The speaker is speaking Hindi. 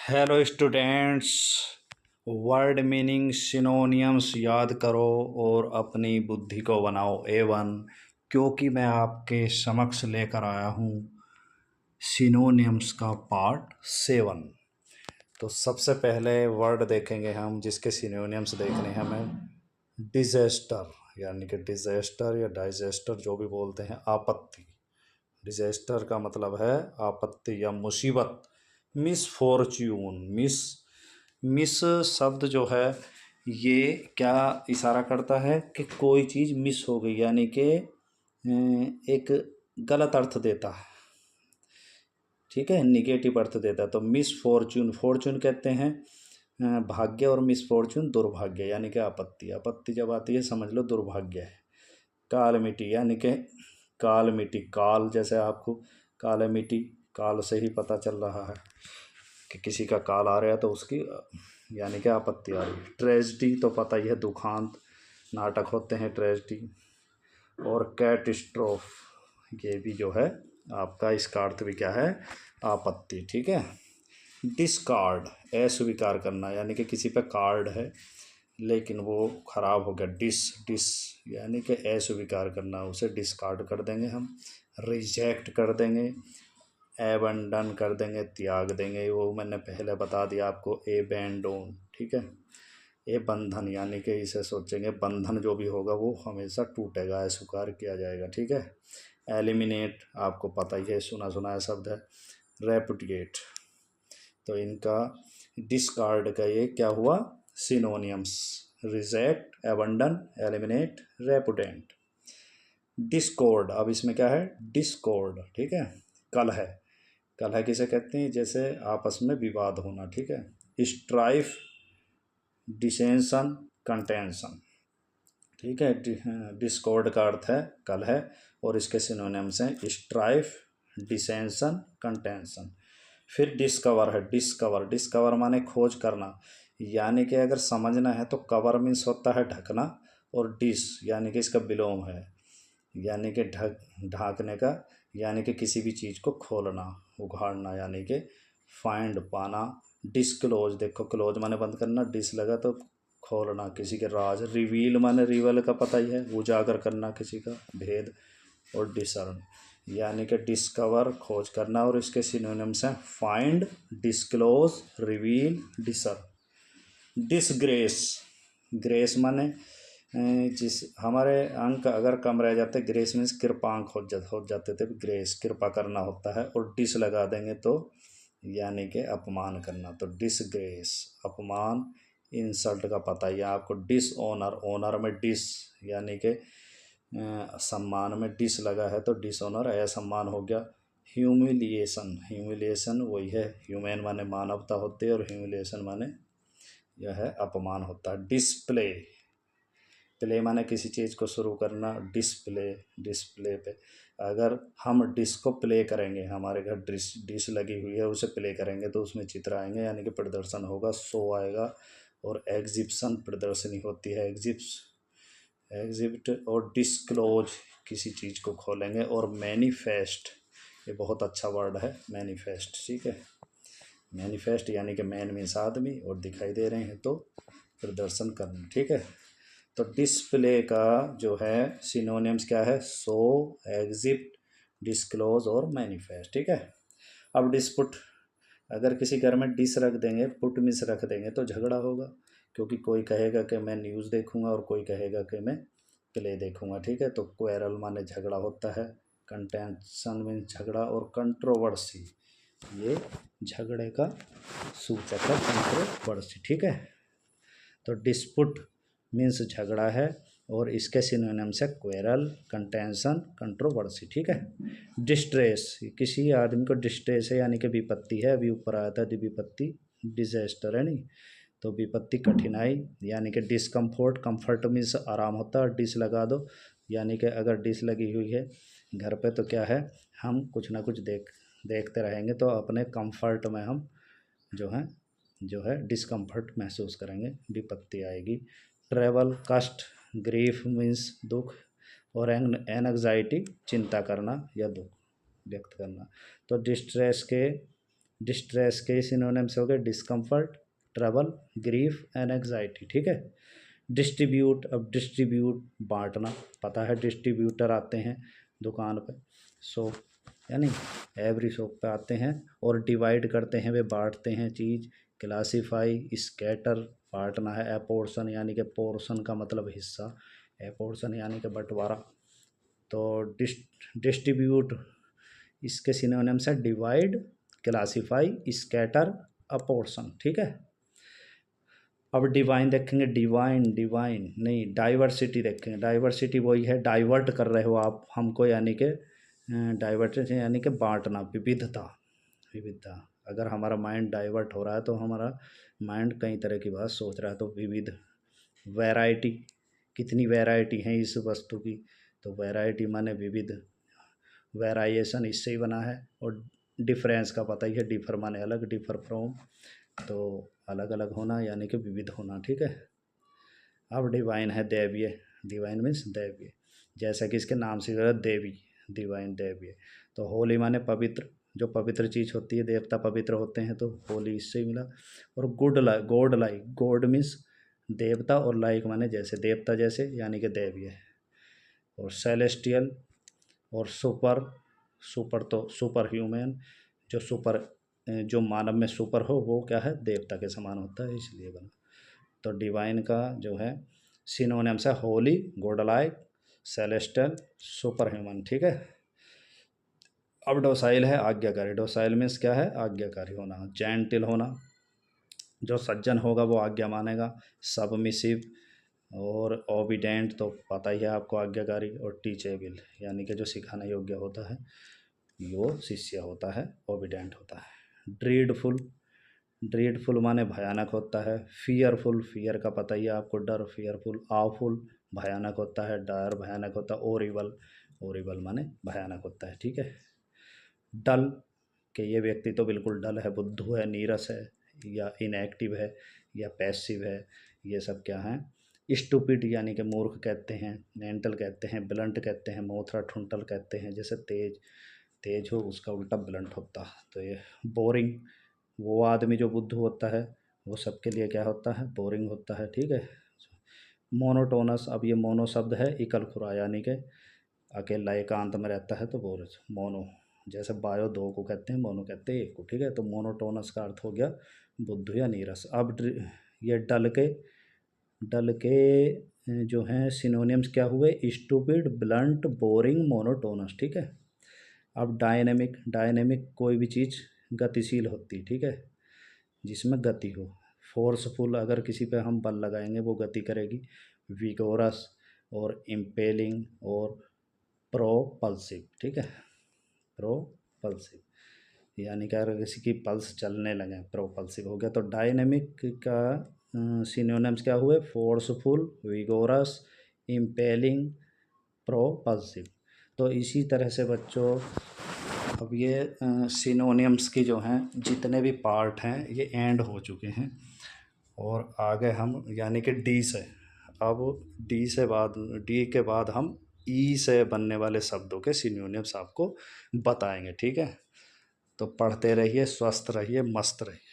Hello students. Word meaning synonyms याद करो और अपनी बुद्धि को बनाओ A1, क्योंकि मैं आपके समक्ष लेकर आया हूँ सिनोनियम्स का पार्ट 7। तो सबसे पहले वर्ड देखेंगे हम जिसके सिनोनियम्स देखने हैं हमें। डिज़ास्टर, यानी कि डिज़ास्टर या डाइजेस्टर जो भी बोलते हैं, आपत्ति। डिज़ास्टर का मतलब है आपत्ति या मुसीबत। मिसफॉर्च्यून, मिस शब्द जो है ये क्या इशारा करता है कि कोई चीज़ मिस हो गई, यानी कि एक गलत अर्थ देता है। ठीक है, निगेटिव अर्थ देता है। तो मिसफॉर्च्यून, फॉर्च्यून कहते हैं भाग्य, और मिसफॉर्च्यून दुर्भाग्य, यानी कि आपत्ति। आपत्ति जब आती है समझ लो दुर्भाग्य है। कालमिटी, यानी कि काल मिटी, काल जैसे आपको काले मिटी, काल से ही पता चल रहा है कि किसी का काल आ रहा है तो उसकी यानी कि आपत्ति आ रही है। ट्रेजिडी तो पता ही है, दुखांत, नाटक होते हैं ट्रेजिडी। और कैटिस्ट्रोफ, ये भी जो है आपका इसका अर्थ भी क्या है, आपत्ति। ठीक है। डिस्कार्ड, अस्वीकार करना, यानी कि किसी पे कार्ड है लेकिन वो ख़राब हो गया। डिस यानी कि अस्वीकार करना, उसे डिस्कार्ड कर देंगे हम, रिजेक्ट कर देंगे, एबंडन कर देंगे, त्याग देंगे। वो मैंने पहले बता दिया आपको, एबेंडोन। ठीक है। ये बंधन, यानी कि इसे सोचेंगे बंधन जो भी होगा वो हमेशा टूटेगा, अस्वीकार किया जाएगा। ठीक है। एलिमिनेट आपको पता ही है, सुना सुनाया शब्द है। रेपुटिएट, तो इनका डिस्कार्ड का ये क्या हुआ, synonyms. Reject, abandon, eliminate, repudiate. Discord, अब इसमें क्या है, डिस्कॉर्ड। ठीक है। कलह, कलह किसे कहते हैं, जैसे आपस में विवाद होना। ठीक है। Strife, डिसेंशन, contention. ठीक है। डिस्कॉर्ड का अर्थ है कलह और इसके सिनोनिम्स हैं स्ट्राइफ, डिसेंशन, कंटेंशन। फिर डिस्कवर है, डिस्कवर माने खोज करना, यानी कि अगर समझना है तो कवर मीन्स होता है ढकना, और डिस यानी कि इसका विलोम है, यानी कि ढांकने का, यानी कि किसी भी चीज़ को खोलना, उघाड़ना, यानी कि फाइंड, पाना। डिस्क्लोज, देखो क्लोज माने बंद करना, डिस लगा तो खोलना किसी के राज। रिवील माने रिवल का पता ही है, उजागर करना किसी का भेद। और डिसर्न, यानी कि डिस्कवर, खोज करना, और इसके सिनोनिम्स हैं find, disclose, reveal, discern. Disgrace, grace माने जिस हमारे अंक अगर कम रह जाते, ग्रेस मीन्स कृपांक हो जाते थे, ग्रेस कृपा करना होता है, और डिस लगा देंगे तो यानी कि अपमान करना। तो डिसग्रेस अपमान, इंसल्ट का पता ही है आपको। डिसऑनर, ओनर में डिस यानी कि सम्मान में डिस लगा है तो डिसऑनर असम्मान हो गया। ह्यूमिलिएशन, ह्यूमिलिएशन वही है, ह्यूमैन माने मानवता होती है और ह्यूमिलिएशन माने यह है अपमान होता है। डिस्प्ले, प्ले माने किसी चीज़ को शुरू करना, डिस्प्ले, डिस्प्ले पे अगर हम डिस को प्ले करेंगे, हमारे घर डिश लगी हुई है उसे प्ले करेंगे तो उसमें चित्र आएंगे, यानी कि प्रदर्शन होगा, शो आएगा। और एग्जिबिशन, प्रदर्शनी होती है, एग्जिबिट। और डिस्क्लोज, किसी चीज़ को खोलेंगे। और मैनिफेस्ट, ये बहुत अच्छा वर्ड है, मैनिफेस्ट। ठीक है। मैनिफेस्ट यानी कि मैन मीन्स आदमी, और दिखाई दे रहे हैं तो प्रदर्शन करना। ठीक है। तो डिस्प्ले का जो है सिनोनिम्स क्या है, शो, एग्जिबिट, डिस्क्लोज और मैनिफेस्ट। ठीक है। अब डिस्पुट, अगर किसी घर में डिस रख देंगे, पुट मिस रख देंगे तो झगड़ा होगा, क्योंकि कोई कहेगा कि मैं न्यूज़ देखूंगा और कोई कहेगा कि मैं प्ले देखूंगा। ठीक है। तो क्वेरल माने झगड़ा होता है, कंटेंशन मीन झगड़ा, और कंट्रोवर्सी ये झगड़े का सूचक है, कंट्रोवर्सी। ठीक है। तो डिस्पुट मीन्स झगड़ा है, और इसके सिनोनिम्स है क्वेरल, कंटेंशन, कंट्रोवर्सी। ठीक है। डिस्ट्रेस, किसी आदमी को डिस्ट्रेस है यानी कि विपत्ति है, अभी ऊपर आया था विपत्ति, डिजास्टर है नहीं, तो विपत्ति कठिनाई, यानी कि डिस्कम्फोर्ट, कंफर्ट मीन्स आराम होता है, डिस लगा दो, यानी कि अगर डिस लगी हुई है घर पे तो क्या है, हम कुछ ना कुछ देखते रहेंगे तो अपने कंफर्ट में हम जो है डिस्कम्फर्ट महसूस करेंगे, विपत्ति आएगी। ट्रेवल, कष्ट, ग्रीफ मीन्स दुख, और एनग्जाइटी चिंता करना या दुख व्यक्त करना। तो डिस्ट्रेस के डिस्ट्रेस के सिनोनिम्स हो गए discomfort, trouble, grief and anxiety, ठीक है। डिस्ट्रीब्यूट, अब डिस्ट्रीब्यूट बांटना, पता है डिस्ट्रीब्यूटर आते हैं दुकान पे, शॉप यानी एवरी शॉप पे आते हैं, और डिवाइड करते हैं, वे बांटते हैं चीज़। क्लासीफाई, स्कैटर बांटना है, अपोर्शन यानी कि पोर्शन का मतलब हिस्सा, अपोर्शन यानी कि बंटवारा। तो डिस्ट्रीब्यूट इसके सिनोनिम्स है डिवाइड, क्लासीफाई, स्कैटर, अपोर्शन, ठीक है। अब डिवाइन देखेंगे, डिवाइन डिवाइन नहीं, डाइवर्सिटी देखेंगे। डाइवर्सिटी वही है, डाइवर्ट कर रहे हो आप हमको, यानी कि डाइवर्ट यानी कि बांटना, विविधता, विविधता। अगर हमारा माइंड डाइवर्ट हो रहा है तो हमारा माइंड कई तरह की बात सोच रहा है, तो विविध। वैरायटी, कितनी वैरायटी है इस वस्तु की, तो वैरायटी माने विविध। वेराइएशन इससे ही बना है, और डिफरेंस का पता ही है, डिफर माने अलग, डिफर फ्रॉम, तो अलग अलग होना यानी कि विविध होना, ठीक है। अब डिवाइन है दैवीय, डिवाइन मीन्स दैवीय, जैसा कि इसके नाम से देवी, डिवाइन दैवीय। तो होली माने पवित्र, जो पवित्र चीज़ होती है, देवता पवित्र होते हैं, तो होली इससे ही मिला। और good like, God like, God means देवता, और लाइक माने जैसे, देवता जैसे यानी कि दैवीय। और सेलेस्टियल और सुपर, सुपर तो सुपर ह्यूमन, जो सुपर, जो मानव में सुपर हो वो क्या है, देवता के समान होता है, इसलिए बना। तो डिवाइन का जो है सिनोनिम्स है Holi, Godlike, celestial, super human, ठीक है। अब डोसाइल है आज्ञाकारी। डोसाइल मीन्स क्या है, आज्ञाकारी होना, जेंटिल होना, जो सज्जन होगा वो आज्ञा मानेगा। सबमिसिव और ओबीडेंट तो पता ही है आपको, आज्ञाकारी। और टीचेबल यानी कि जो सिखाने योग्य होता है वो शिष्य होता है, ओबीडेंट होता है। ड्रीडफुल, ड्रीडफुल माने भयानक होता है। फियरफुल, फियर का पता ही है आपको, डर, फियरफुल। आवफुल भयानक होता है, डर भयानक होता है। ओरिबल, ओरिबल माने भयानक होता है, ठीक है। डल, कि ये व्यक्ति तो बिल्कुल डल है, बुद्धू है, नीरस है, या इनएक्टिव है, या पैसिव है, ये सब क्या है। स्टूपिड यानी कि मूर्ख कहते हैं। मेंटल कहते हैं। ब्लंट कहते हैं, मोथरा ठुंटल कहते हैं, जैसे तेज, तेज हो उसका उल्टा ब्लंट होता। तो ये बोरिंग, वो आदमी जो बुद्धू होता है वो सबके लिए क्या होता है, बोरिंग होता है, ठीक है। मोनोटोनस, अब ये मोनो शब्द है इकल खुरा, यानी कि अकेला एकांत में रहता है, तो बोर, मोनो, जैसे बायो दो को कहते हैं, मोनो कहते हैं एक को, ठीक है। तो मोनोटोनस का अर्थ हो गया बुद्धू या नीरस। अब ये डल के जो हैं सिनोनिम्स क्या हुए, स्टूपिड, ब्लंट, बोरिंग, मोनोटोनस, ठीक है। अब डायनेमिक, डायनेमिक कोई भी चीज़ गतिशील होती, ठीक है, जिसमें गति हो। फोर्सफुल, अगर किसी पे हम बल लगाएंगे वो गति करेगी। विगोरस और इम्पेलिंग और प्रोपल्सिव, ठीक है। प्रोपल्सिव यानी कि अगर किसी की पल्स चलने लगे, प्रोपल्सिव हो गया। तो डायनेमिक का सिनोनिम्स क्या हुए, फोर्सफुल, विगोरस, इम्पेलिंग, प्रोपल्सिव। तो इसी तरह से बच्चों अब ये सिनोनिम्स की जो हैं जितने भी पार्ट हैं ये एंड हो चुके हैं, और आगे हम यानी कि डी से, अब डी के बाद हम ई से बनने वाले शब्दों के सिनोनिम्स आपको बताएंगे, ठीक है। तो पढ़ते रहिए, स्वस्थ रहिए, मस्त रहिए।